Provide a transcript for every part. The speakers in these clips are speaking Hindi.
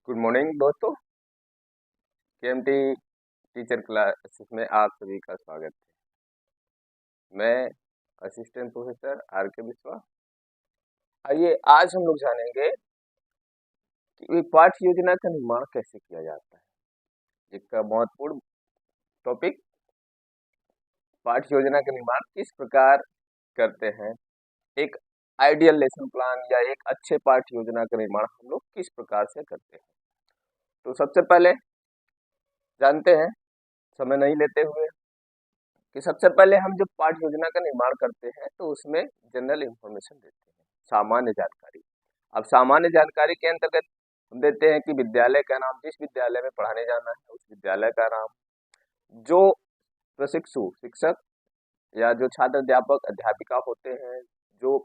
गुड मॉर्निंग दोस्तों। केएमटी टीचर क्लासेस में आप सभी का स्वागत है। मैं असिस्टेंट प्रोफेसर आर के विश्वा। आइए आज हम लोग जानेंगे कि पाठ्य योजना का निर्माण कैसे किया जाता है। एक महत्वपूर्ण टॉपिक, पाठ्य योजना का निर्माण किस प्रकार करते हैं। एक आइडियल लेसन प्लान या एक अच्छे पाठ्य योजना का निर्माण हम लोग किस प्रकार से करते हैं। तो सबसे पहले जानते हैं, समय नहीं लेते हुए, कि सबसे पहले हम जब पाठ्य योजना का निर्माण करते हैं तो उसमें जनरल इंफॉर्मेशन देते हैं, सामान्य जानकारी। अब सामान्य जानकारी के अंतर्गत हम देते हैं कि विद्यालय का नाम, जिस विद्यालय में पढ़ाने जाना है उस विद्यालय का नाम, जो प्रशिक्षु शिक्षक या जो छात्र अध्यापक अध्यापिका होते हैं जो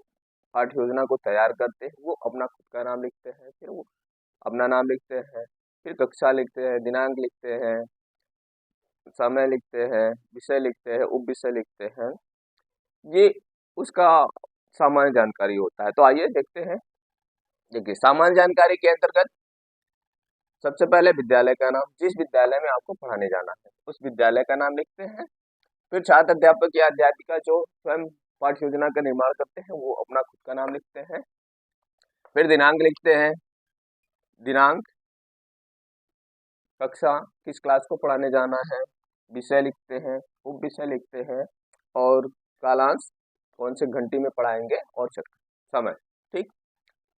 पाठ्य योजना को तैयार करते हैं वो अपना खुद का नाम लिखते हैं, फिर वो अपना नाम लिखते हैं, फिर कक्षा लिखते हैं, दिनांक लिखते हैं, समय लिखते हैं, विषय लिखते हैं, उप विषय लिखते हैं। ये उसका सामान्य जानकारी होता है। तो आइए देखते हैं। देखिए, सामान्य जानकारी के अंतर्गत सबसे पहले विद्यालय का नाम, जिस विद्यालय में आपको पढ़ाने जाना है उस विद्यालय का नाम लिखते हैं। फिर छात्र अध्यापक या अध्यापिका जो स्वयं पाठ्य योजना का निर्माण करते हैं वो अपना खुद का नाम लिखते हैं। फिर दिनांक लिखते हैं, दिनांक, कक्षा किस क्लास को पढ़ाने जाना है, विषय लिखते हैं, उप विषय लिखते हैं, और कालांश कौन से घंटी में पढ़ाएंगे, और समय। ठीक,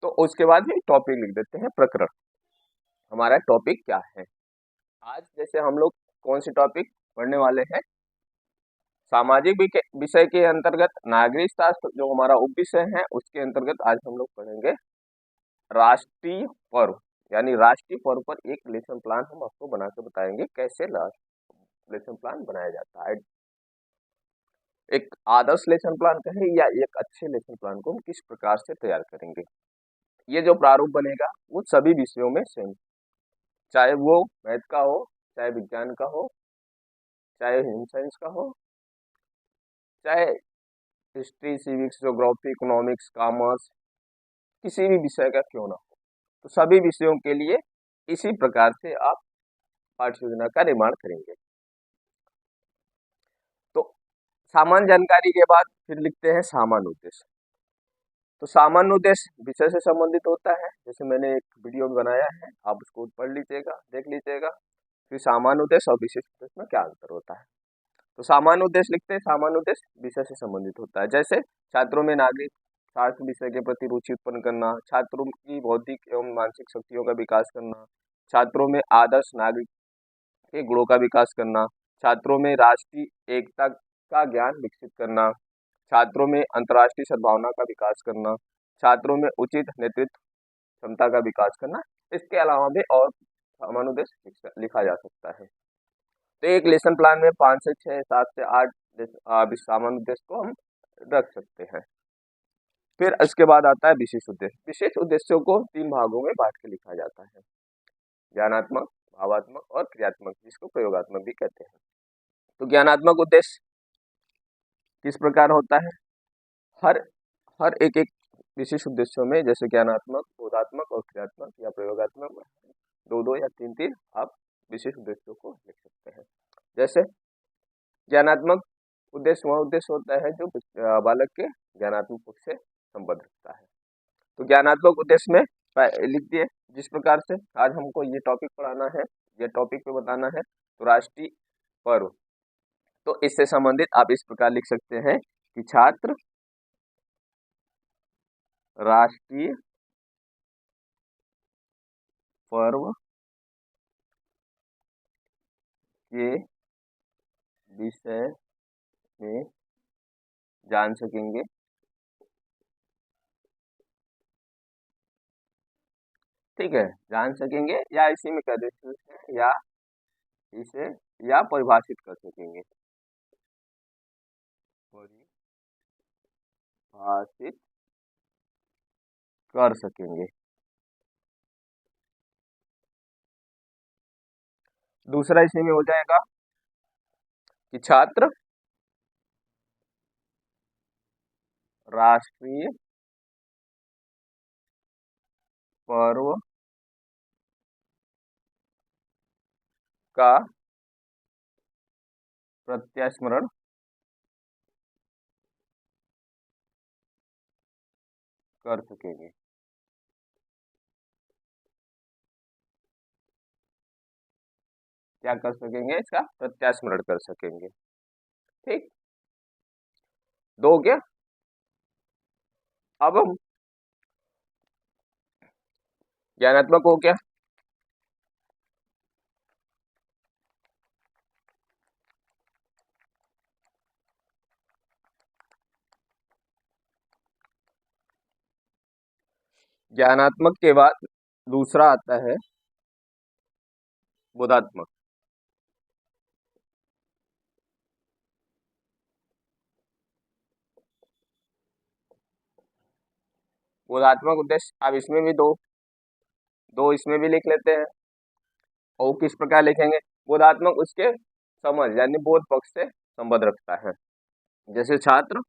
तो उसके बाद भी टॉपिक लिख देते हैं, प्रकरण, हमारा टॉपिक क्या है। आज जैसे हम लोग कौन सी टॉपिक पढ़ने वाले हैं, सामाजिक विषय के अंतर्गत नागरिक शास्त्र जो हमारा उप विषय है उसके अंतर्गत आज हम लोग पढ़ेंगे राष्ट्रीय पर्व, यानी राष्ट्रीय पर्व पर एक लेसन प्लान हम आपको बना के बताएंगे कैसे लेसन प्लान बनाया जाता है। एक आदर्श लेसन प्लान कहें या एक अच्छे लेसन प्लान को हम किस प्रकार से तैयार करेंगे। ये जो प्रारूप बनेगा वो सभी विषयों में सेम, चाहे वो मैथ का हो, चाहे विज्ञान का हो, चाहे होम साइंस का हो, चाहे history, civics, geography, economics, commerce, किसी भी विषय का क्यों ना हो, तो सभी विषयों के लिए इसी प्रकार से आप पाठ्य योजना का निर्माण करेंगे। तो सामान्य जानकारी के बाद फिर लिखते हैं सामान्य उद्देश्य। तो सामान्य उद्देश्य विषय से संबंधित होता है, जैसे मैंने एक वीडियो में बनाया है, आप उसको पढ़ लीजिएगा, देख लीजिएगा। फिर सामान्य उद्देश्य और विशेष उद्देश्य में क्या अंतर होता है। तो सामान्य उद्देश्य लिखते हैं, सामान्य उद्देश्य विषय से संबंधित होता है, जैसे छात्रों में नागरिक शास्त्र विषय के प्रति रुचि उत्पन्न करना, छात्रों की बौद्धिक एवं मानसिक शक्तियों का विकास करना, छात्रों में आदर्श नागरिक के गुणों का विकास करना, छात्रों में राष्ट्रीय एकता का ज्ञान विकसित करना, छात्रों में अंतर्राष्ट्रीय सद्भावना का विकास करना, छात्रों में उचित नेतृत्व क्षमता का विकास करना। इसके अलावा भी और सामान्य उद्देश्य लिखा जा सकता है। तो एक लेसन प्लान में 5 से 6, 7 से 8 सामान्य उद्देश्य को हम रख सकते हैं। फिर इसके बाद आता है विशेष उद्देश्य। विशेष उद्देश्यों को 3 भागों में बांट के लिखा जाता है, ज्ञानात्मक, भावात्मक और क्रियात्मक, जिसको प्रयोगात्मक भी कहते हैं। तो ज्ञानात्मक उद्देश्य किस प्रकार होता है, हर हर एक एक विशेष उद्देश्यों में, जैसे ज्ञानात्मक, बोधात्मक और क्रियात्मक या प्रयोगात्मक, 2-2 या 3-3 आप विशेष उद्देश्यों को लिख सकते हैं। जैसे ज्ञानात्मक उद्देश्य वह उद्देश्य होता है जो बालक के ज्ञानात्मक पक्ष से संबद्ध रखता है। तो ज्ञानात्मक उद्देश्य में लिख दिए, जिस प्रकार से आज हमको ये टॉपिक पढ़ाना है, ये टॉपिक पे बताना है, तो राष्ट्रीय पर्व, तो इससे संबंधित आप इस प्रकार लिख सकते हैं कि छात्र राष्ट्रीय पर्व के विषय में जान सकेंगे, ठीक है, जान सकेंगे या इसी में कर देते हैं, या इसे या परिभाषित कर सकेंगे, परिभाषित कर सकेंगे। दूसरा इसी में हो जाएगा कि छात्र राष्ट्रीय पर्व का प्रत्यास्मरण कर सकेंगे। क्या कर सकेंगे? इसका प्रत्यास्मरण कर सकेंगे। ठीक, दो हो गया। अब हम ज्ञानात्मक हो गया। ज्ञानात्मक के बाद दूसरा आता है बोधात्मक। बोधात्मक उद्देश्य, अब इसमें भी दो दो इसमें भी लिख लेते हैं। और किस प्रकार लिखेंगे? बोधात्मक उसके समझ यानी बोध पक्ष से संबंध रखता है। जैसे छात्र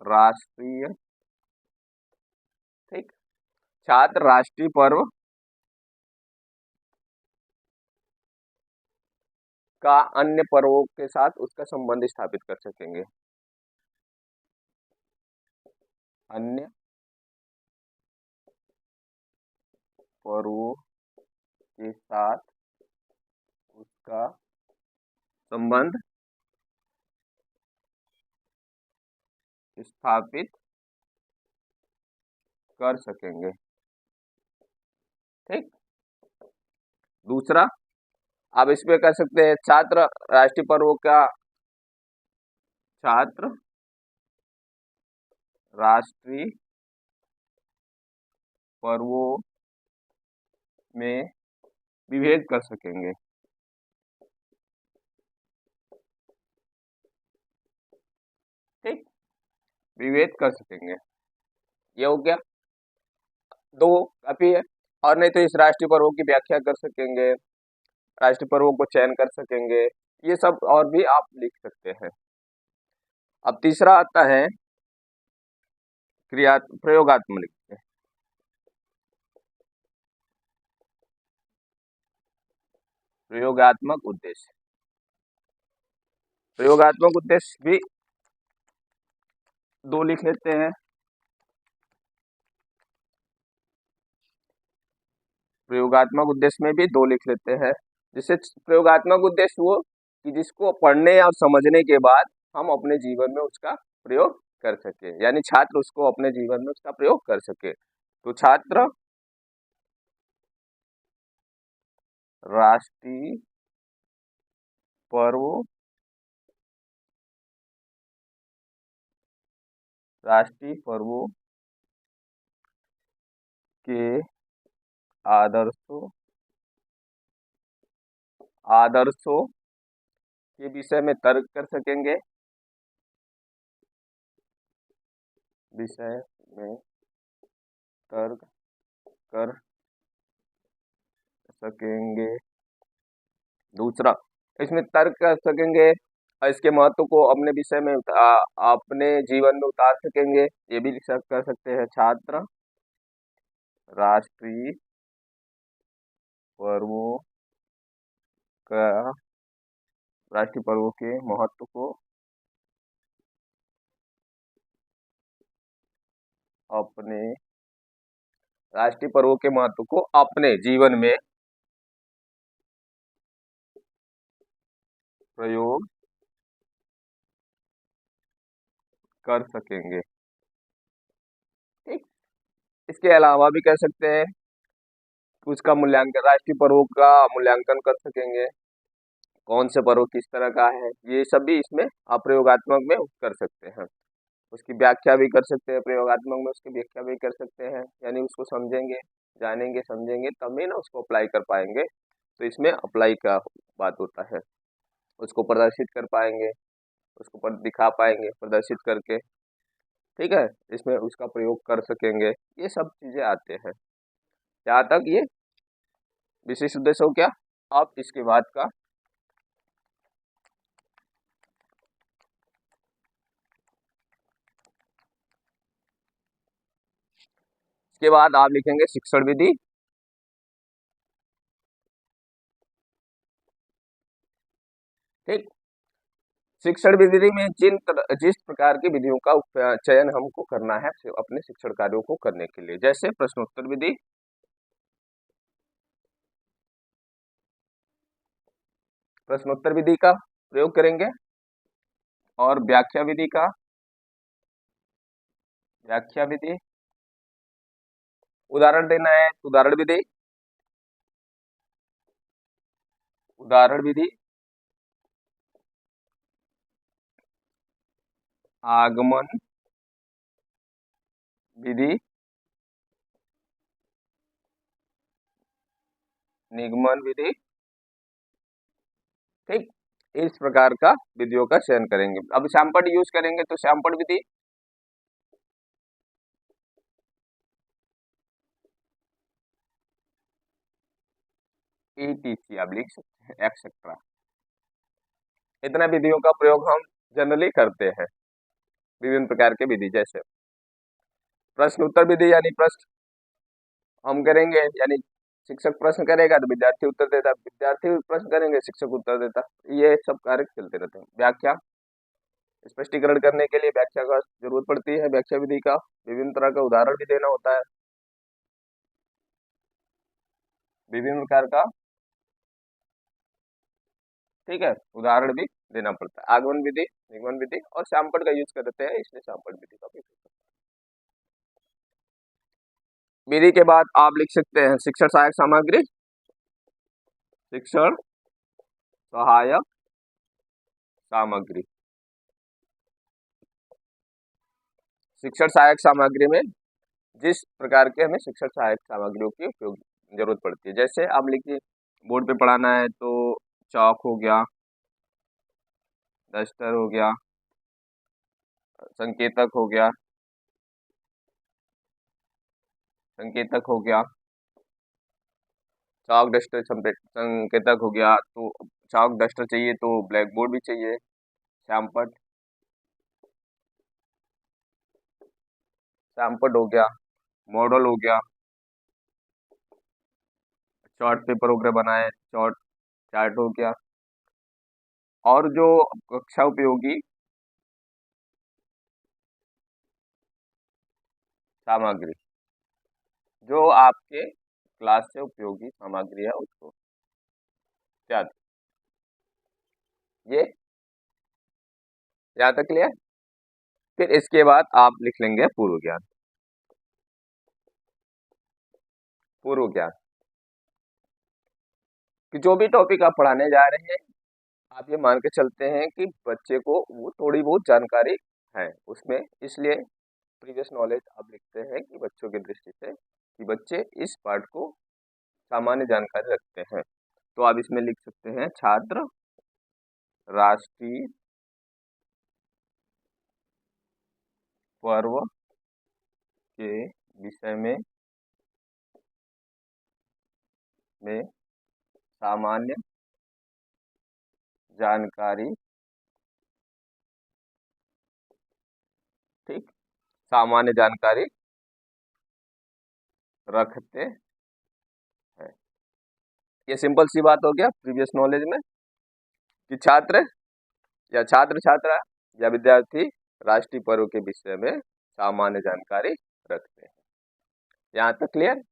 राष्ट्रीय, ठीक, छात्र राष्ट्रीय पर्व का अन्य पर्वों के साथ उसका संबंध स्थापित कर सकेंगे। अन्य पर्वों के साथ उसका संबंध स्थापित कर सकेंगे। ठीक, दूसरा, आप इसमें कर सकते हैं छात्र राष्ट्रीय पर्वों का, छात्र राष्ट्रीय पर्वों में विभेद कर सकेंगे। ठीक, विभेद कर सकेंगे, ये हो गया। दो काफी है। और नहीं तो इस राष्ट्रीय पर्वों की व्याख्या कर सकेंगे, राष्ट्रीय पर्वों को चयन कर सकेंगे, ये सब और भी आप लिख सकते हैं। अब तीसरा आता है क्रिया प्रयोगात्मक लिखते हैं। प्रयोगात्मक उद्देश्य, प्रयोगात्मक उद्देश्य भी दो लिख लेते हैं। प्रयोगात्मक उद्देश्य में भी दो लिख लेते हैं। जिससे प्रयोगात्मक उद्देश्य वो कि जिसको पढ़ने और समझने के बाद हम अपने जीवन में उसका प्रयोग कर सके, यानी छात्र उसको अपने जीवन में उसका प्रयोग कर सके। तो छात्र राष्ट्रीय पर्व, राष्ट्रीय पर्वों के आदर्शों आदर्शों के विषय में तर्क कर सकेंगे, विषय में तर्क कर सकेंगे। दूसरा, इसमें तर्क कर सकेंगे और इसके महत्व को अपने विषय में अपने जीवन में उतार सकेंगे, ये भी कर सकते हैं। छात्र राष्ट्रीय पर्वों का, राष्ट्रीय पर्वों के महत्व को अपने, राष्ट्रीय पर्वों के महत्व को अपने जीवन में प्रयोग कर सकेंगे। ठीक, इसके अलावा भी कह सकते हैं उसका मूल्यांकन, राष्ट्रीय पर्वों का मूल्यांकन कर सकेंगे, कौन से पर्व किस तरह का है, ये सब भी इसमें आप प्रयोगात्मक में कर सकते हैं। उसकी व्याख्या भी कर सकते हैं, प्रयोगात्मक में उसकी व्याख्या भी कर सकते हैं, यानी उसको समझेंगे, जानेंगे, समझेंगे तब ही ना उसको अप्लाई कर पाएंगे। तो इसमें अप्लाई का बात होता है, उसको प्रदर्शित कर पाएंगे, उसको दिखा पाएंगे प्रदर्शित करके। ठीक है, इसमें उसका प्रयोग कर सकेंगे, ये सब चीजें आते हैं। जहाँ तक ये विशेष उद्देश्य हो गया। अब इसके बाद का इसके बाद आप लिखेंगे शिक्षण विधि। ठीक। शिक्षण विधि में जिस प्रकार की विधियों का चयन हमको करना है अपने शिक्षण कार्यों को करने के लिए, जैसे प्रश्नोत्तर विधि, प्रश्नोत्तर विधि का प्रयोग करेंगे, और व्याख्या विधि का, व्याख्या विधि, उदाहरण देना है तो उदाहरण विधि, उदाहरण विधि, आगमन विधि, निगमन विधि। ठीक, इस प्रकार का विधियों का चयन करेंगे। अब सैंपल यूज करेंगे तो सैंपल विधि, ETC आप लिख सकते हैं, एक्सेट्रा। इतना विधियों का प्रयोग हम जनरली करते हैं विभिन्न प्रकार के विधि। जैसे प्रश्न उत्तर विधि, यानी प्रश्न हम करेंगे, यानी शिक्षक प्रश्न करेगा तो विद्यार्थी उत्तर देता, विद्यार्थी प्रश्न करेंगे शिक्षक उत्तर देता, ये सब कार्य चलते रहते हैं। व्याख्या, स्पष्टीकरण करने के लिए व्याख्या का जरूरत पड़ती है। व्याख्या विधि का विभिन्न तरह का उदाहरण भी देना होता है, विभिन्न प्रकार का, ठीक है, उदाहरण भी देना पड़ता है। आगमन विधि, निगमन विधि और सैंपल का यूज करते हैं, इसलिए सैंपल विधि का भी। विधि के बाद आप लिख सकते हैं शिक्षण सहायक सामग्री, शिक्षण सहायक सामग्री। शिक्षण सहायक सामग्री में जिस प्रकार के हमें शिक्षण सहायक सामग्रियों की उपयोग जरूरत पड़ती है, जैसे आप लिखिए बोर्ड पे पढ़ाना है तो चौक हो गया, डस्टर हो गया, संकेतक हो गया, संकेतक हो गया, चौक डस्टर संकेतक हो गया, तो चौक डस्टर चाहिए तो ब्लैक बोर्ड भी चाहिए, श्यामपट, श्यामपट हो गया, मॉडल हो गया, चार्ट पेपर वगैरह बनाए, चार्ट चार्ट हो गया, और जो कक्षा उपयोगी सामग्री, जो आपके क्लास से उपयोगी सामग्री है उसको क्या, ये यहाँ तक क्लियर। फिर इसके बाद आप लिख लेंगे पूर्व ज्ञान। पूर्व ज्ञान कि जो भी टॉपिक आप पढ़ाने जा रहे हैं, आप ये मान के चलते हैं कि बच्चे को वो थोड़ी बहुत जानकारी है उसमें, इसलिए प्रीवियस नॉलेज आप लिखते हैं कि बच्चों की दृष्टि से कि बच्चे इस पार्ट को सामान्य जानकारी रखते हैं। तो आप इसमें लिख सकते हैं छात्र राष्ट्रीय पर्व के विषय में सामान्य जानकारी, ठीक, सामान्य जानकारी रखते हैं। ये सिंपल सी बात हो गया प्रीवियस नॉलेज में कि छात्र या छात्र छात्रा या विद्यार्थी राष्ट्रीय पर्व के विषय में सामान्य जानकारी रखते हैं। यहाँ तक क्लियर।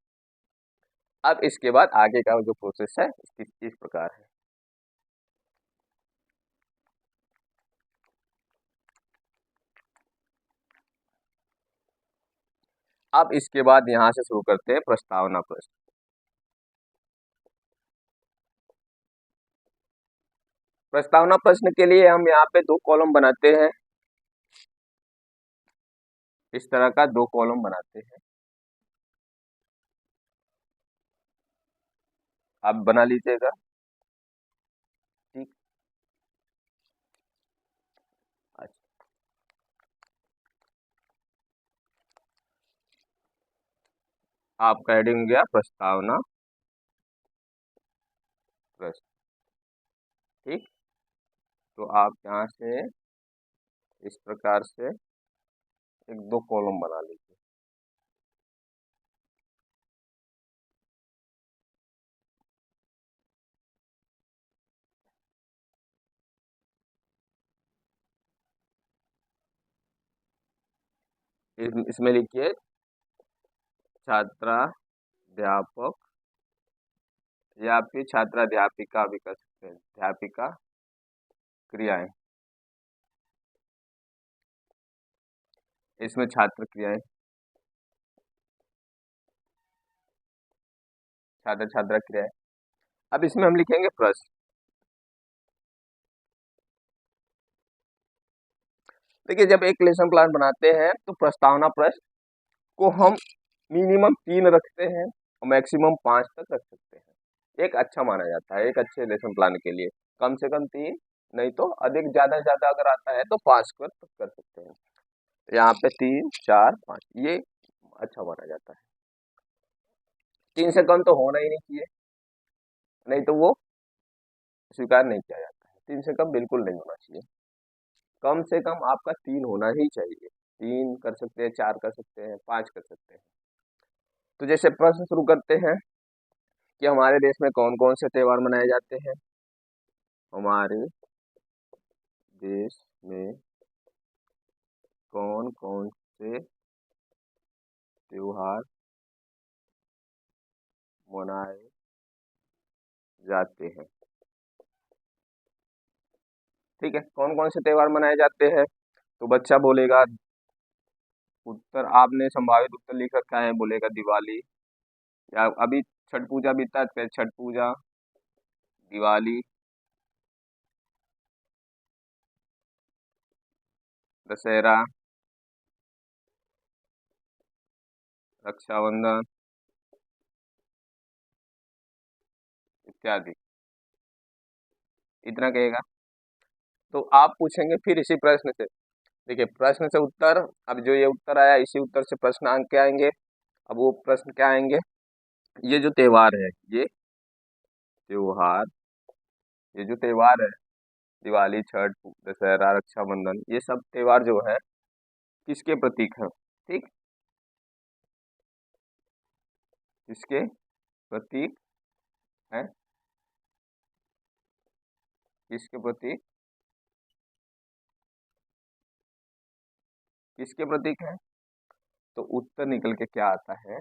अब इसके बाद आगे का जो प्रोसेस है इस प्रकार है। अब इसके बाद यहां से शुरू करते हैं प्रस्तावना प्रश्न। प्रस्तावना प्रश्न के लिए हम यहाँ पे 2 कॉलम बनाते हैं, इस तरह का 2 कॉलम बनाते हैं, आप बना लीजिएगा। ठीक, अच्छा, आपका हेडिंग हो गया प्रस्तावना प्रश्न। ठीक, तो आप यहाँ से इस प्रकार से 1-2 कॉलम बना लीजिए। इसमें लिखिए छात्राध्यापक या फिर छात्राध्यापिका भी कर सकते हैं, अध्यापिका क्रियाएं। इसमें छात्र क्रियाएं, छात्र छात्रा क्रियाएं। अब इसमें हम लिखेंगे प्रश्न। देखिए, जब एक लेसन प्लान बनाते हैं तो प्रस्तावना प्रश्न को हम मिनिमम 3 रखते हैं और मैक्सिमम 5 तक रख सकते हैं। एक अच्छा माना जाता है एक अच्छे लेसन प्लान के लिए। कम से कम 3, नहीं तो अधिक ज्यादा से ज्यादा अगर आता है तो 5 कर सकते हैं। यहाँ पे 3, 4, 5 ये अच्छा माना जाता है। 3 से कम तो होना ही नहीं चाहिए, नहीं तो वो स्वीकार नहीं किया जाता है। 3 से कम बिल्कुल नहीं होना चाहिए। कम से कम आपका 3 होना ही चाहिए। 3 कर सकते हैं, 4 कर सकते हैं, 5 कर सकते हैं। तो जैसे प्रश्न शुरू करते हैं कि हमारे देश में कौन कौन से त्योहार मनाए जाते हैं। हमारे देश में कौन कौन से त्योहार मनाए जाते हैं। ठीक है, कौन कौन से त्योहार मनाए जाते हैं। तो बच्चा बोलेगा उत्तर, आपने संभावित उत्तर लिख रखा है, बोलेगा दिवाली, या अभी छठ पूजा बीता है, छठ पूजा, दिवाली, दशहरा, रक्षाबंधन इत्यादि। इतना कहेगा। तो आप पूछेंगे फिर इसी प्रश्न से। देखिए, प्रश्न से उत्तर, अब जो ये उत्तर आया इसी उत्तर से प्रश्न अंक क्या आएंगे। अब वो प्रश्न क्या आएंगे, ये जो त्योहार है, ये त्योहार, ये जो त्योहार है, दिवाली, छठ, दशहरा, रक्षाबंधन, ये सब त्योहार जो है किसके प्रतीक है। ठीक, किसके प्रतीक है, किसके प्रतीक, किसके प्रतीक है। तो उत्तर निकल के क्या आता है।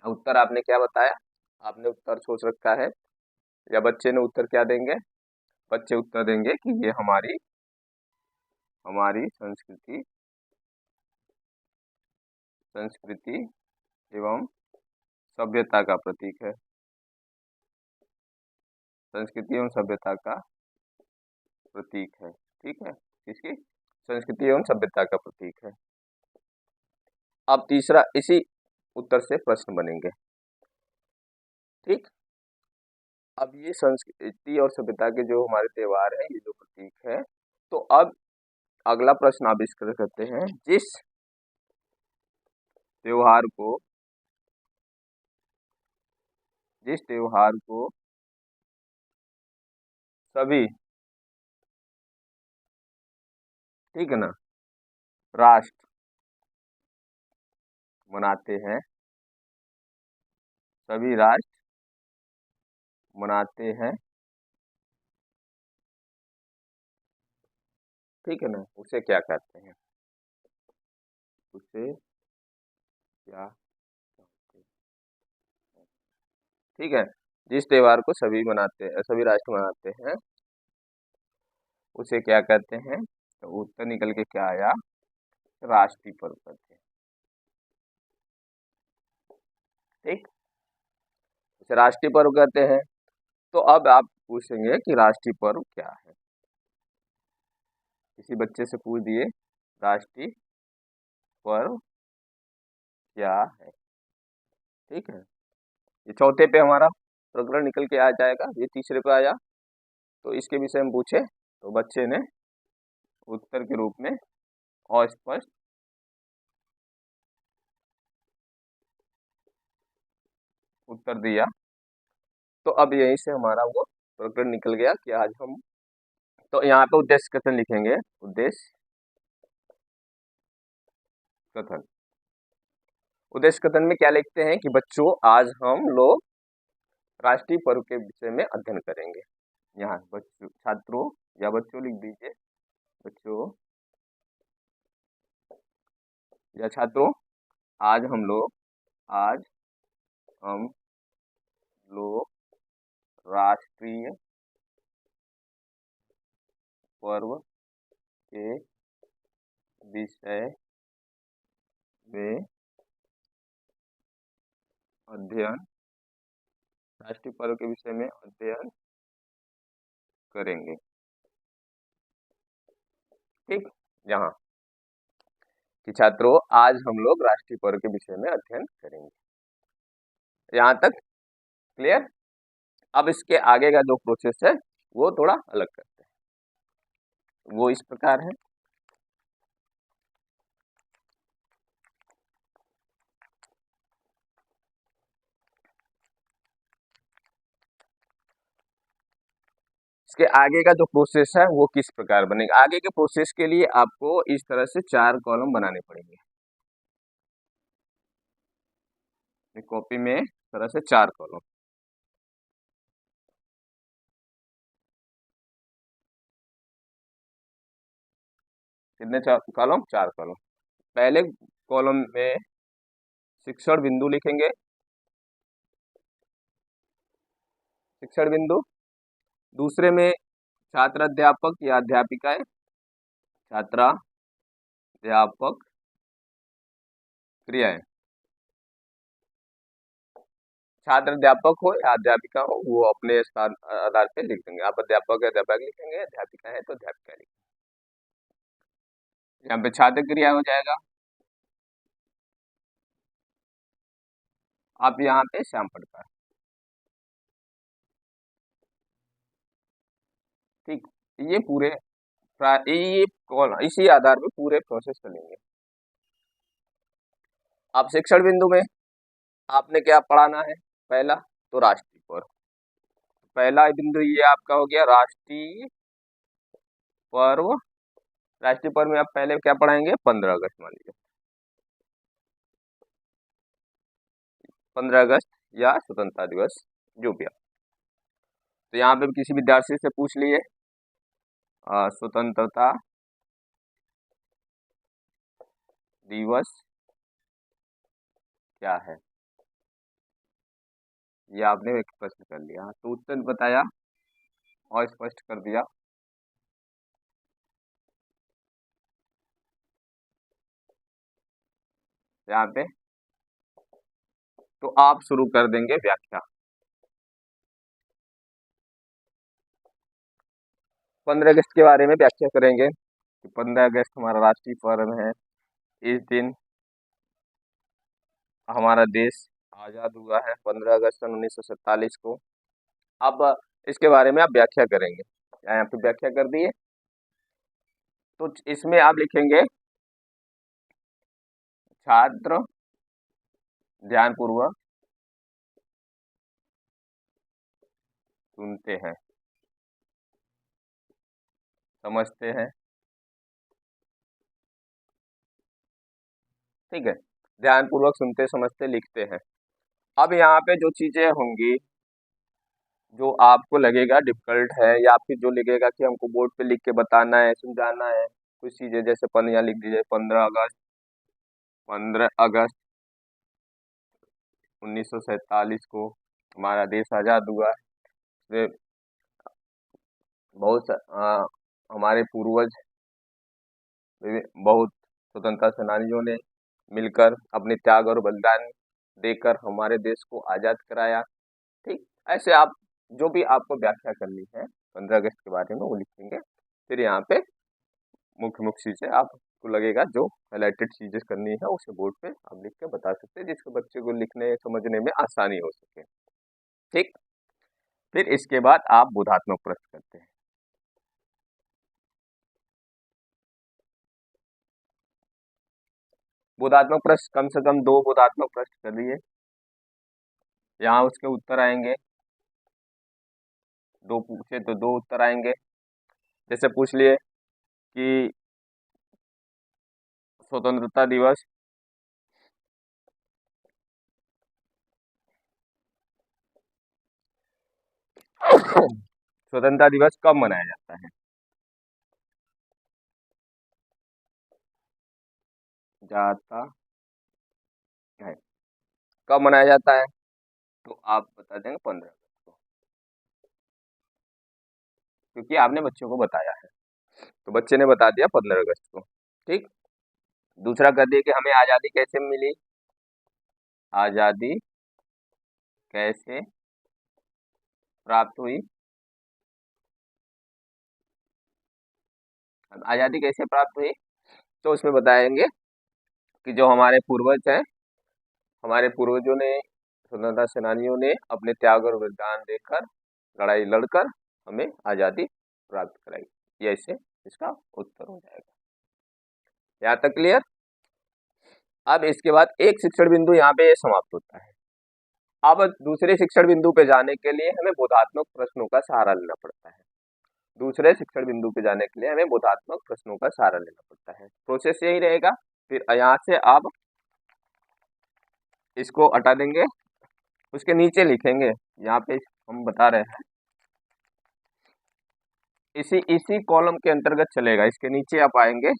उत्तर आपने क्या बताया, आपने उत्तर सोच रखा है, या बच्चे ने उत्तर क्या देंगे। बच्चे उत्तर देंगे कि ये हमारी हमारी संस्कृति संस्कृति एवं सभ्यता का प्रतीक है। संस्कृति एवं सभ्यता का प्रतीक है। ठीक है, किसकी, संस्कृति एवं सभ्यता का प्रतीक है। अब तीसरा इसी उत्तर से प्रश्न बनेंगे। ठीक, अब ये संस्कृति और सभ्यता के जो हमारे त्योहार है, ये जो प्रतीक है, तो अब अगला प्रश्न आविष्कार करते हैं। त्योहार को जिस त्योहार को सभी, ठीक है ना, राष्ट्र मनाते हैं, सभी राष्ट्र मनाते हैं, ठीक है ना, उसे क्या कहते हैं, उसे क्या कहते हैं। ठीक है, जिस त्योहार को सभी राष्ट्र मनाते हैं उसे क्या कहते हैं। तो उत्तर निकल के क्या आया, राष्ट्रीय पर्व कहते हैं। ठीक, उसे राष्ट्रीय पर्व कहते हैं। तो अब आप पूछेंगे कि राष्ट्रीय पर्व क्या है। किसी बच्चे से पूछ दिए राष्ट्रीय पर्व क्या है। ठीक है, ये चौथे पे हमारा प्रकरण निकल के आ जाएगा, ये तीसरे पे आया। तो इसके विषय में पूछे तो बच्चे ने उत्तर के रूप में अस्पष्ट उत्तर दिया। तो अब यहीं से हमारा वो प्रकरण निकल गया कि आज हम, तो यहाँ पे उद्देश्य कथन लिखेंगे। उद्देश्य कथन, उद्देश्य कथन में क्या लिखते हैं कि बच्चों आज हम लोग राष्ट्रीय पर्व के विषय में अध्ययन करेंगे। यहाँ बच्चों, छात्रों या बच्चों लिख दीजिए। बच्चों या छात्रों, आज हम लोग राष्ट्रीय पर्व के विषय में अध्ययन राष्ट्रीय पर्व के विषय में अध्ययन करेंगे। ठीक, यहाँ कि छात्रों आज हम लोग राष्ट्रीय पर्व के विषय में अध्ययन करेंगे। यहाँ तक क्लियर। अब इसके आगे का जो प्रोसेस है वो थोड़ा अलग करते हैं। वो इस प्रकार है। इसके आगे का जो प्रोसेस है वो किस प्रकार बनेगा। आगे के प्रोसेस के लिए आपको इस तरह से 4 कॉलम बनाने पड़ेंगे। कॉपी में इस तरह से 4 कॉलम। कितने कॉलम? 4 कॉलम। पहले कॉलम में शिक्षण बिंदु लिखेंगे, शिक्षण बिंदु। दूसरे में छात्र अध्यापक या अध्यापिकाएं, छात्राध्यापक क्रियाएं। छात्र अध्यापक हो या अध्यापिका हो वो अपने स्थान आधार पे लिख देंगे। आप अध्यापक है अध्यापक लिखेंगे, अध्यापिका है तो अध्यापिका लिखेंगे। यहाँ पे छात्र क्रिया हो जाएगा। आप यहाँ पे श्याम पढ़ता। ठीक, ये पूरे ये कॉल इसी आधार पे पूरे प्रोसेस चलेंगे। आप शिक्षण बिंदु में आपने क्या पढ़ाना है? पहला तो राष्ट्रीय पर्व। पहला बिंदु ये आपका हो गया राष्ट्रीय पर्व। राष्ट्रीय पर्व में आप पहले क्या पढ़ाएंगे? 15 अगस्त मान लीजिए, 15 अगस्त या स्वतंत्रता दिवस जो भी आप। तो यहाँ पे किसी विद्यार्थी से पूछ लिए स्वतंत्रता दिवस क्या है, ये आपने एक प्रश्न कर लिया तो उत्तर बताया और स्पष्ट कर दिया। यहाँ पे तो आप शुरू कर देंगे व्याख्या। 15 अगस्त के बारे में व्याख्या करेंगे कि 15 अगस्त हमारा राष्ट्रीय पर्व है। इस दिन हमारा देश आज़ाद हुआ है 15 अगस्त सन 1947 को। अब इसके बारे में आप व्याख्या करेंगे। यहाँ पे व्याख्या कर दिए तो इसमें आप लिखेंगे छात्र ध्यानपूर्वक सुनते हैं, समझते हैं। ठीक है, ध्यानपूर्वक सुनते समझते लिखते हैं। अब यहाँ पे जो चीजें होंगी जो आपको लगेगा डिफिकल्ट है या फिर जो लगेगा कि हमको बोर्ड पे लिख के बताना है समझाना है, कुछ चीजें जैसे यहाँ लिख दीजिए 15 अगस्त 1947 को हमारा देश आज़ाद हुआ है। बहुत हमारे पूर्वज बहुत स्वतंत्रता सेनानियों ने मिलकर अपने त्याग और बलिदान देकर हमारे देश को आज़ाद कराया। ठीक, ऐसे आप जो भी आपको व्याख्या करनी है 15 अगस्त के बारे में वो लिखेंगे। फिर यहाँ पे मुख्य मुख्य चीज़ें आपको लगेगा जो हाईलाइटेड चीज़ें करनी है उसे बोर्ड पे आप लिख के बता सकते हैं जिससे बच्चे को लिखने समझने में आसानी हो सके। ठीक, फिर इसके बाद आप बोधात्मक प्रश्न करते हैं। बोधात्मक प्रश्न कम से कम 2 बोधात्मक प्रश्न कर लिए, यहाँ उसके उत्तर आएंगे। 2 पूछे तो 2 उत्तर आएंगे। जैसे पूछ लिए कि स्वतंत्रता दिवस स्वतंत्रता दिवस कब मनाया जाता है? जाता है। कब मनाया जाता है? तो आप बता देंगे 15 अगस्त को, क्योंकि आपने बच्चों को बताया है। तो बच्चे ने बता दिया 15 अगस्त को। ठीक। दूसरा कर दिया कि हमें आज़ादी कैसे मिली, आज़ादी कैसे प्राप्त हुई, आज़ादी कैसे प्राप्त हुई। तो उसमें बताएंगे कि जो हमारे पूर्वज हैं, हमारे पूर्वजों ने, स्वतंत्रता सेनानियों ने अपने त्याग और बलिदान देकर, लड़ाई लड़कर हमें आज़ादी प्राप्त कराई। ये ऐसे इसका उत्तर हो जाएगा। यहाँ तक क्लियर? अब इसके बाद एक शिक्षण बिंदु यहाँ पे समाप्त होता है। अब दूसरे शिक्षण बिंदु पे जाने के लिए हमें बोधात्मक प्रश्नों का सहारा लेना पड़ता है। दूसरे शिक्षण बिंदु पे जाने के लिए हमें बोधात्मक प्रश्नों का सहारा लेना पड़ता है। प्रोसेस यही रहेगा। फिर यहाँ से आप इसको हटा देंगे, उसके नीचे लिखेंगे, यहाँ पे हम बता रहे हैं, इसी इसी कॉलम के अंतर्गत चलेगा। इसके नीचे आप आएंगे,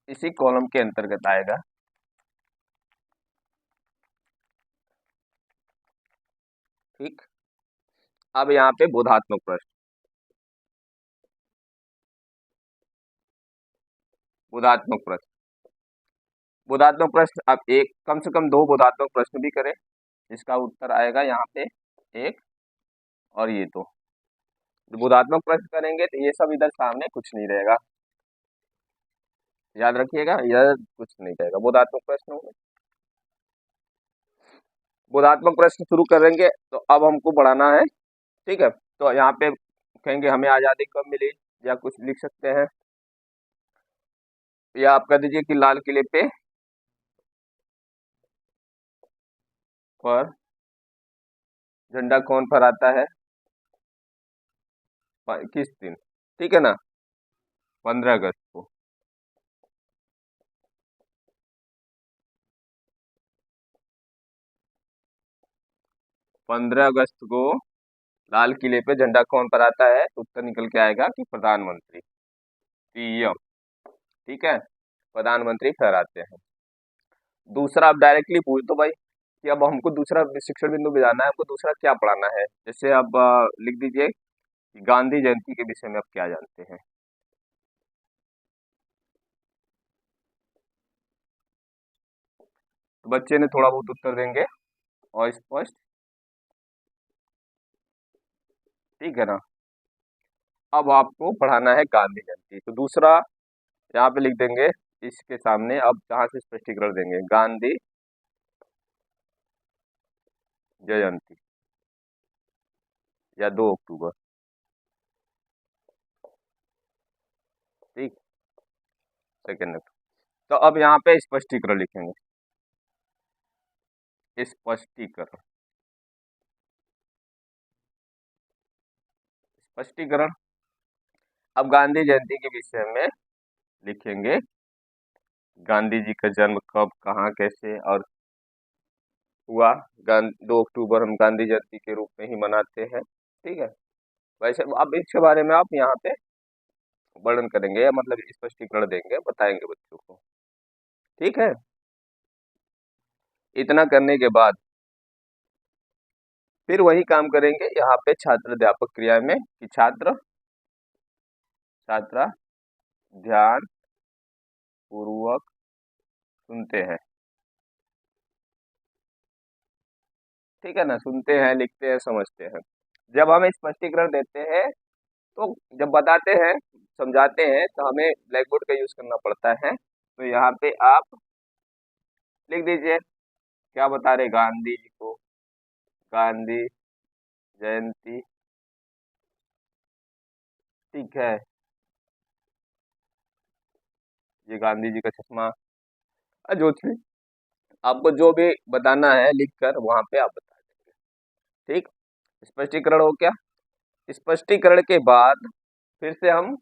इसी कॉलम के अंतर्गत आएगा। ठीक। अब यहाँ पे बोधात्मक प्रश्न, बोधात्मक प्रश्न, बोधात्मक प्रश्न। अब एक कम से कम 2 बोधात्मक प्रश्न भी करें, इसका उत्तर आएगा यहाँ पे एक और ये दो। बोधात्मक प्रश्न करेंगे तो ये सब इधर सामने कुछ नहीं रहेगा, याद रखिएगा, इधर कुछ नहीं रहेगा, बोधात्मक प्रश्न होंगे। बोधात्मक प्रश्न शुरू करेंगे तो अब हमको बढ़ाना है। ठीक है। तो यहाँ पे कहेंगे हमें आज़ादी कब मिली, या कुछ लिख सकते हैं, या आप कह दीजिए कि लाल किले पे पर झंडा कौन फहराता है, किस दिन। ठीक है ना, 15 अगस्त को। 15 अगस्त को लाल किले पे झंडा कौन फहराता है, तो उत्तर निकल के आएगा कि प्रधानमंत्री, पीएम। ठीक है, प्रधानमंत्री फहराते हैं। दूसरा आप डायरेक्टली पूछ दो भाई कि अब हमको दूसरा शिक्षण बिंदु पे जाना है, हमको दूसरा क्या पढ़ाना है। जैसे अब लिख दीजिए कि गांधी जयंती के विषय में आप क्या जानते हैं। तो बच्चे ने थोड़ा बहुत उत्तर देंगे और स्पष्ट। ठीक है ना। अब आपको पढ़ाना है गांधी जयंती, तो दूसरा यहाँ पे लिख देंगे, इसके सामने अब जहाँ से स्पष्टीकरण देंगे, गांधी जयंती या 2 अक्टूबर। ठीक, सेकेंड। तो अब यहाँ पे स्पष्टीकरण लिखेंगे, स्पष्टीकरण, स्पष्टीकरण। अब गांधी जयंती के विषय में लिखेंगे, गांधी जी का जन्म कब, कहाँ, कैसे और हुआ। 2 अक्टूबर हम गांधी जयंती के रूप में ही मनाते हैं। ठीक है। वैसे अब इसके बारे में आप यहाँ पे वर्णन करेंगे, या मतलब स्पष्टीकरण देंगे, बताएंगे बच्चों को। ठीक है। इतना करने के बाद फिर वही काम करेंगे यहाँ पे छात्र अध्यापक क्रिया में, कि छात्र छात्रा ध्यान पूर्वक सुनते हैं। ठीक है ना, सुनते हैं, लिखते हैं, समझते हैं। जब हम स्पष्टीकरण देते हैं, तो जब बताते हैं, समझाते हैं, तो हमें ब्लैक बोर्ड का यूज करना पड़ता है। तो यहाँ पे आप लिख दीजिए क्या बता रहे, गांधी जी को, गांधी जयंती। ठीक है, ये गांधी जी का चश्मा, जो भी आपको जो भी बताना है लिखकर वहां पे आप बता देंगे। ठीक। स्पष्टीकरण हो क्या? स्पष्टीकरण के बाद फिर से हम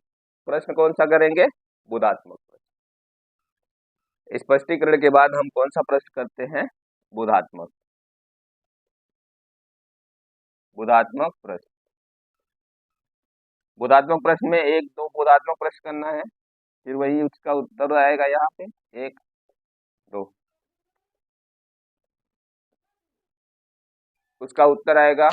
प्रश्न कौन सा करेंगे, बोधात्मक प्रश्न। स्पष्टीकरण के बाद हम कौन सा प्रश्न करते हैं, बोधात्मक, बोधात्मक प्रश्न। बोधात्मक प्रश्न में 1-2 बोधात्मक प्रश्न करना है। फिर वही उसका उत्तर आएगा यहाँ पे 1 2। उसका उत्तर आएगा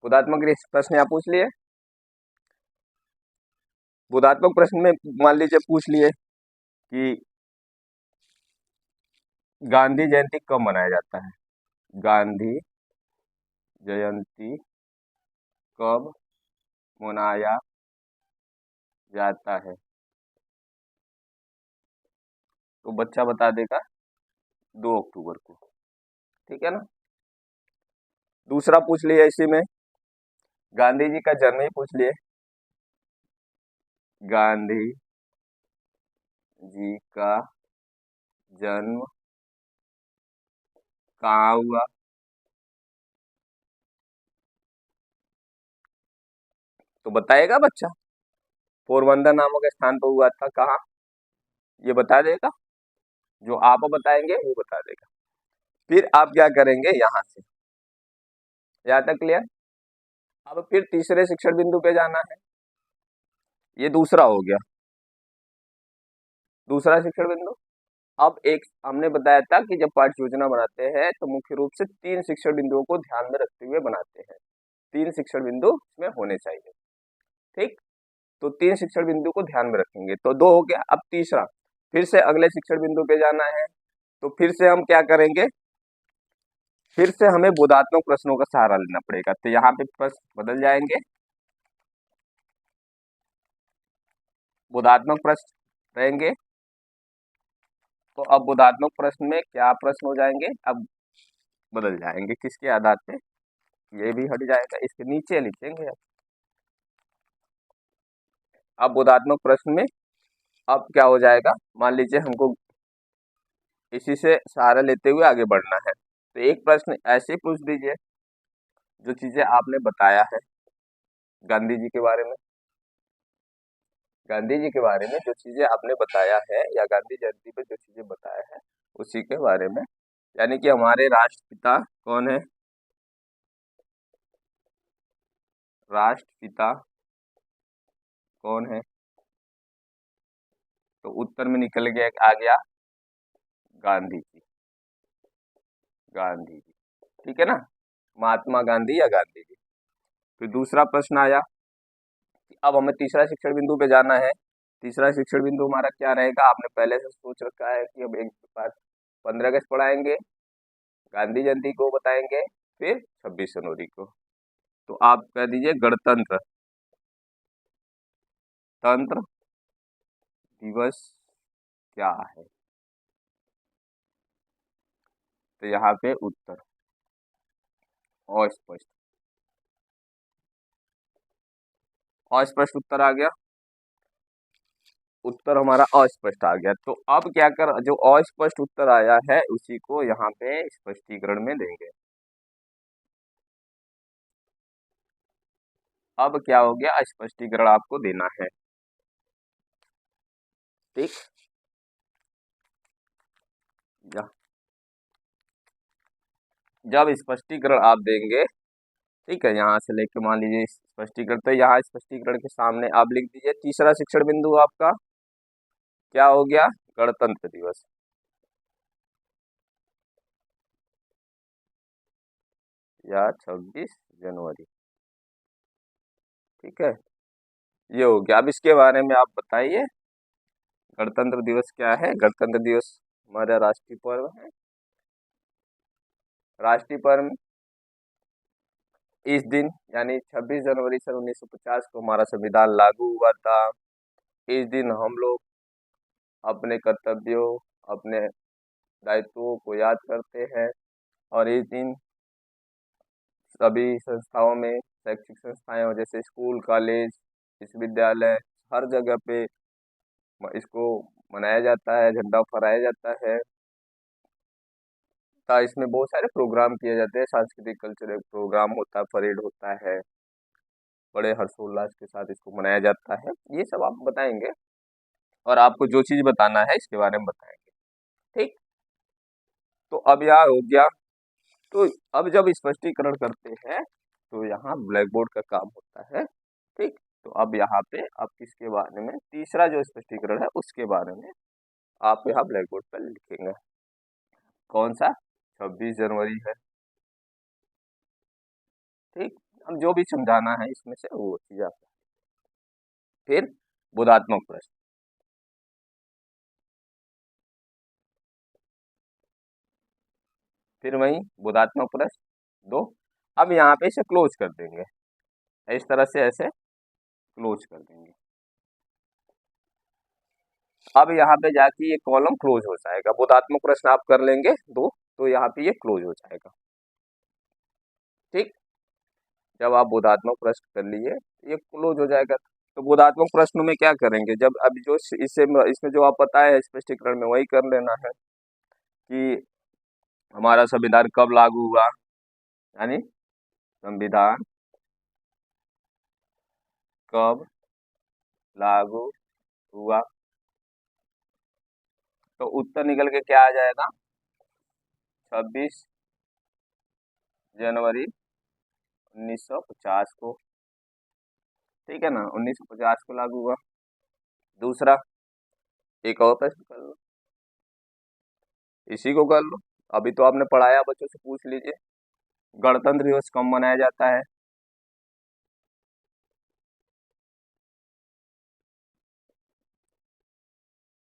बोधात्मक प्रश्न यहाँ पूछ लिए। बोधात्मक प्रश्न में मान लीजिए पूछ लिए कि गांधी जयंती कब मनाया जाता है। गांधी जयंती कब मनाया जाता है, तो बच्चा बता देगा 2 अक्टूबर को। ठीक है ना। दूसरा पूछ लिया इसी में, गांधी जी का जन्म ही पूछ लिए। गांधी जी का जन्म कहाँ हुआ, तो बताएगा बच्चा। पोरबंदर नामक स्थान पर हुआ था, कहाँ, ये बता देगा। जो आप बताएंगे वो बता देगा। फिर आप क्या करेंगे, यहाँ से, यहाँ तक क्लियर। अब फिर तीसरे शिक्षण बिंदु पे जाना है। ये दूसरा हो गया, दूसरा शिक्षण बिंदु। अब एक हमने बताया था कि जब पाठ्य योजना बनाते हैं तो मुख्य रूप से 3 शिक्षण बिंदुओं को ध्यान में रखते हुए बनाते हैं। 3 शिक्षण बिंदु इसमें होने चाहिए। ठीक, तो 3 शिक्षण बिंदु को ध्यान में रखेंगे, तो 2 हो गया। अब तीसरा, फिर से अगले शिक्षण बिंदु पे जाना है, तो फिर से हम क्या करेंगे, फिर से हमें बोधात्मक प्रश्नों का सहारा लेना पड़ेगा। तो यहाँ पे प्रश्न बदल जाएंगे, बोधात्मक प्रश्न रहेंगे। तो अब बोधात्मक प्रश्न में क्या प्रश्न हो जाएंगे, अब बदल जाएंगे, किसके आधार पे, ये भी हट जाएगा, इसके नीचे लिखेंगे। अब बोधात्मक प्रश्न में अब क्या हो जाएगा, मान लीजिए हमको इसी से सहारा लेते हुए आगे बढ़ना है, तो एक प्रश्न ऐसे पूछ दीजिए जो चीजें आपने बताया है गांधी जी के बारे में, गांधी जी के बारे में जो चीजें आपने बताया है या गांधी जयंती पे जो चीजें बताया है उसी के बारे में। यानी कि हमारे राष्ट्रपिता कौन है, राष्ट्रपिता कौन है, तो उत्तर में निकल गया, आ गया गांधी जी, गांधी जी। ठीक है ना, महात्मा गांधी या गांधी जी। फिर दूसरा प्रश्न आया कि अब हमें तीसरा शिक्षण बिंदु पे जाना है। तीसरा शिक्षण बिंदु हमारा क्या रहेगा, आपने पहले से सोच रखा है कि अब एक बार 15 अगस्त पढ़ाएंगे, गांधी जयंती को बताएंगे, फिर 26 जनवरी को। तो आप कह दीजिए गणतंत्र तंत्र दिवस क्या है, तो यहाँ पे उत्तर अस्पष्ट, अस्पष्ट उत्तर आ गया, उत्तर हमारा अस्पष्ट आ गया। तो अब क्या कर, जो अस्पष्ट उत्तर आया है उसी को यहाँ पे स्पष्टीकरण में देंगे। अब क्या हो गया, स्पष्टीकरण आपको देना है। ठीक, जब स्पष्टीकरण आप देंगे, ठीक है, यहाँ से लेके मान लीजिए स्पष्टीकरण, तो यहाँ स्पष्टीकरण के सामने आप लिख दीजिए तीसरा शिक्षण बिंदु आपका क्या हो गया, गणतंत्र दिवस, या 26 जनवरी। ठीक है, ये हो गया। अब इसके बारे में आप बताइए, गणतंत्र दिवस क्या है। गणतंत्र दिवस हमारा राष्ट्रीय पर्व है। राष्ट्रीय पर्व इस दिन यानी 26 जनवरी सन 1950 को हमारा संविधान लागू हुआ था। इस दिन हम लोग अपने कर्तव्यों, अपने दायित्वों को याद करते हैं, और इस दिन सभी संस्थाओं में शैक्षिक संस्थाएं हो जैसे स्कूल, कॉलेज, विश्वविद्यालय, हर जगह पे इसको मनाया जाता है, झंडा फहराया जाता है। इसमें बहुत सारे प्रोग्राम किए जाते हैं, सांस्कृतिक कल्चरल प्रोग्राम होता है, परेड होता है, बड़े हर्षोल्लास के साथ इसको मनाया जाता है। ये सब आप बताएंगे और आपको जो चीज़ बताना है इसके बारे में बताएंगे। ठीक, तो अब यार हो गया। तो अब जब स्पष्टीकरण करते हैं तो यहाँ ब्लैक बोर्ड का काम होता है। ठीक, तो अब यहाँ पे आप किसके बारे में, तीसरा जो स्पष्टीकरण है उसके बारे में आप यहाँ ब्लैक बोर्ड पर लिखेंगे। कौन सा? 26 जनवरी है। ठीक, हम जो भी समझाना है इसमें से वो चीज आप। फिर बोधात्मक प्रश्न, फिर वही बोधात्मक प्रश्न दो। अब यहाँ पे इसे क्लोज कर देंगे, इस तरह से ऐसे क्लोज कर देंगे। अब यहाँ पे जाके ये कॉलम क्लोज हो जाएगा, बोधात्मक प्रश्न आप कर लेंगे दो, तो यहाँ पे ये क्लोज हो जाएगा। ठीक, जब आप बोधात्मक प्रश्न कर लिए ये क्लोज हो जाएगा। तो बोधात्मक प्रश्न में क्या करेंगे, जब अभी जो इससे इसमें जो आप पता है स्पष्टीकरण में वही कर लेना है कि हमारा संविधान कब लागू हुआ, यानी संविधान कब लागू हुआ। तो उत्तर निकल के क्या आ जाएगा? 26 जनवरी 1950 को। ठीक है ना, 1950 को लागू हुआ। दूसरा, एक और प्रश्न कर लो, इसी को कर लो, अभी तो आपने पढ़ाया, बच्चों से पूछ लीजिए। गणतंत्र दिवस कब मनाया जाता है?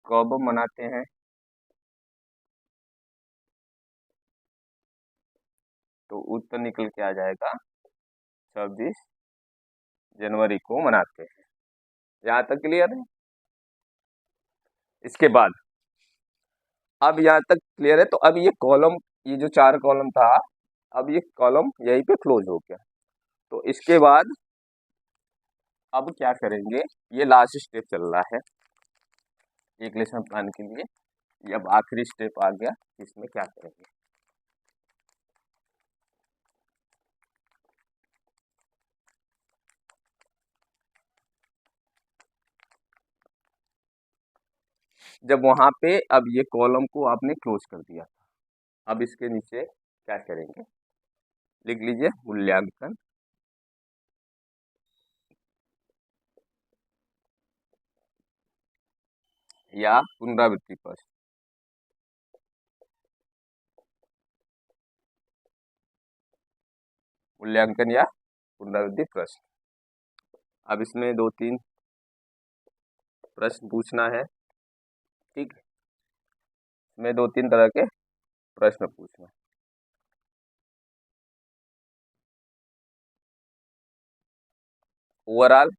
कब मनाते हैं? तो उत्तर निकल के आ जाएगा 26 जनवरी को मनाते हैं। यहाँ तक क्लियर है? इसके बाद अब यहाँ तक क्लियर है, तो अब ये कॉलम, ये जो चार कॉलम था, अब ये कॉलम यहीं पे क्लोज हो गया। तो इसके बाद अब क्या करेंगे, ये लास्ट स्टेप चल रहा है एक लेसन प्लान के लिए। ये अब आखिरी स्टेप आ गया, इसमें क्या करेंगे। जब वहां पे अब ये कॉलम को आपने क्लोज कर दिया, अब इसके नीचे क्या करेंगे, लिख लीजिए मूल्यांकन या पुनरावृत्ति प्रश्न। मूल्यांकन या पुनरावृत्ति प्रश्न। अब इसमें दो तीन प्रश्न पूछना है। ठीक, इसमें दो तीन तरह के प्रश्न पूछना। ओवरऑल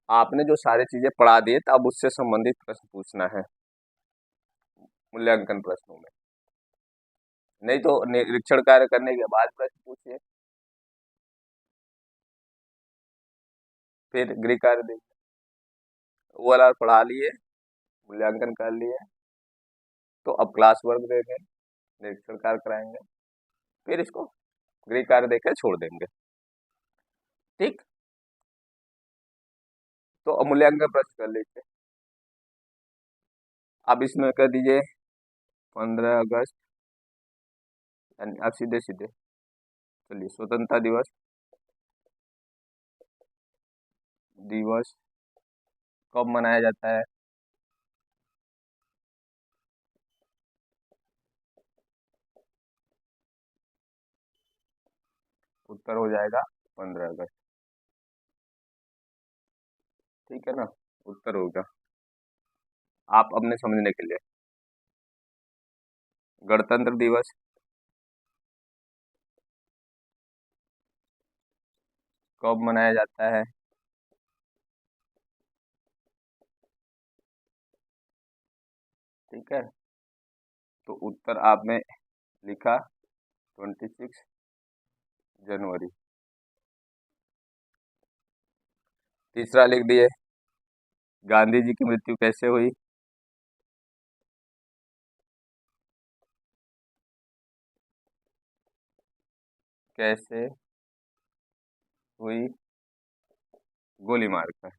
आपने जो सारी चीजें पढ़ा दी तो अब उससे संबंधित प्रश्न पूछना है मूल्यांकन प्रश्नों में। नहीं तो निरीक्षण कार्य करने के बाद प्रश्न पूछिए, फिर गृह कार्य देंगे। ओवरऑल पढ़ा लिए, मूल्यांकन कर लिए, तो अब क्लास वर्क देंगे, निरीक्षण कार्य कराएंगे, फिर इसको गृह कार्य देकर छोड़ देंगे। ठीक, तो अब मूल्यांकन प्रश्न कर लीजिए। अब इसमें कर दीजिए 15 अगस्त, यानी अब सीधे सीधे चलिए, स्वतंत्रता दिवस, दिवस कब मनाया जाता है? उत्तर हो जाएगा 15 अगस्त। ठीक है ना, उत्तर होगा आप अपने समझने के लिए। गणतंत्र दिवस कब मनाया जाता है? ठीक है, तो उत्तर आपने लिखा 26 जनवरी। तीसरा लिख दिए, गांधी जी की मृत्यु कैसे हुई? कैसे हुई? गोली मारकर।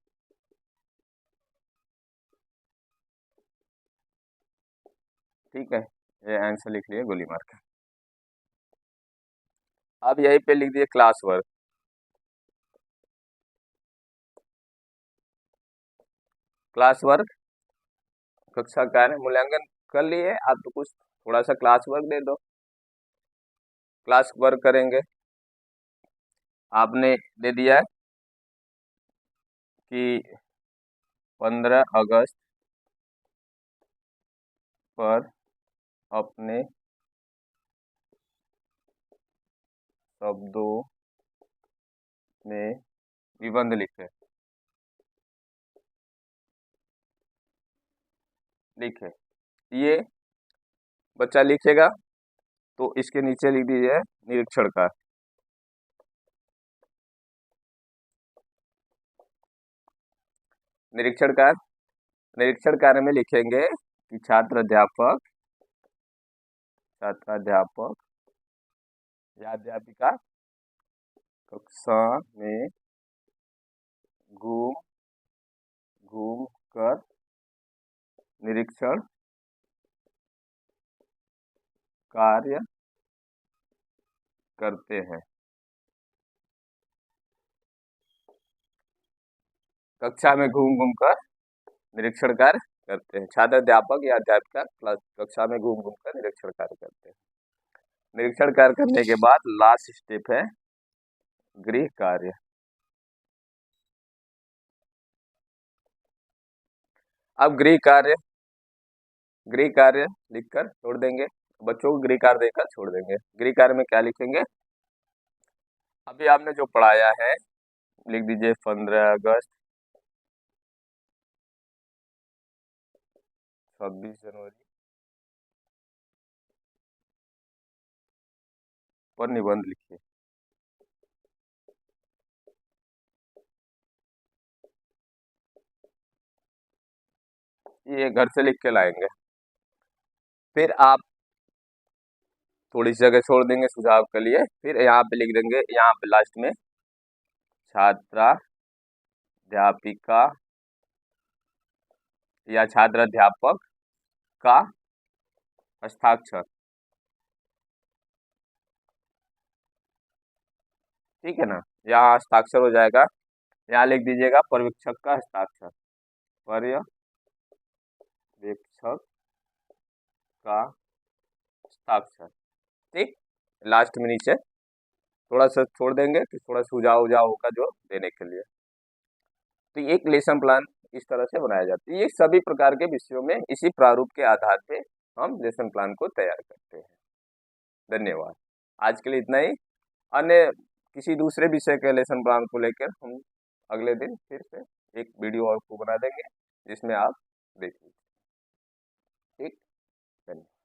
ठीक है, ये आंसर लिख लिए, गोली मारकर। अब यहीं पे लिख दिए क्लास वर्क। क्लास वर्क, कक्षा कार्य मूल्यांकन कर लिए आप, तो कुछ थोड़ा सा क्लास वर्क दे दो। क्लास वर्क करेंगे, आपने दे दिया है कि 15 अगस्त पर अपने शब्दों में निबंध लिखे। लिखे, ये बच्चा लिखेगा तो इसके नीचे लिख दीजिए निरीक्षण का। निरीक्षण कार्य, निरीक्षण कार्य में लिखेंगे कि छात्राध्यापक या अध्यापिका कक्षा में घूम घूम कर निरीक्षण कार्य करते हैं। कक्षा में घूम घूम कर निरीक्षण कार्य करते हैं। छात्र अध्यापक या अध्यापिका क्लास कक्षा में घूम घूम कर निरीक्षण कार्य करते हैं। निरीक्षण कार्य करने के बाद लास्ट स्टेप है गृह कार्य। अब गृह कार्य लिखकर छोड़ देंगे, बच्चों को गृह कार्य देकर छोड़ देंगे। गृह कार्य में क्या लिखेंगे? अभी आपने जो पढ़ाया है लिख दीजिए 15 अगस्त, 26 जनवरी पर निबंध लिखिए। ये घर से लिख के लाएंगे। फिर आप थोड़ी सी जगह छोड़ देंगे सुझाव के लिए, फिर यहाँ पे लिख देंगे, यहाँ पे लास्ट में छात्राध्यापिका या छात्राध्यापक का हस्ताक्षर। ठीक है ना, यहाँ हस्ताक्षर हो जाएगा। यहाँ लिख दीजिएगा पर्यवेक्षक का हस्ताक्षर। पर्यवेक्षक का हस्ताक्षर। ठीक, लास्ट में नीचे थोड़ा सा छोड़ देंगे कि थोड़ा सुझाव उजाव होगा जो देने के लिए। तो एक लेसन प्लान इस तरह से बनाया जाता है। ये सभी प्रकार के विषयों में इसी प्रारूप के आधार पे हम लेसन प्लान को तैयार करते हैं। धन्यवाद। आज के लिए इतना ही। अन्य किसी दूसरे विषय के लेसन प्लान को लेकर हम अगले दिन फिर से एक वीडियो और को बना देंगे जिसमें आप देखिए। ठीक, धन्यवाद।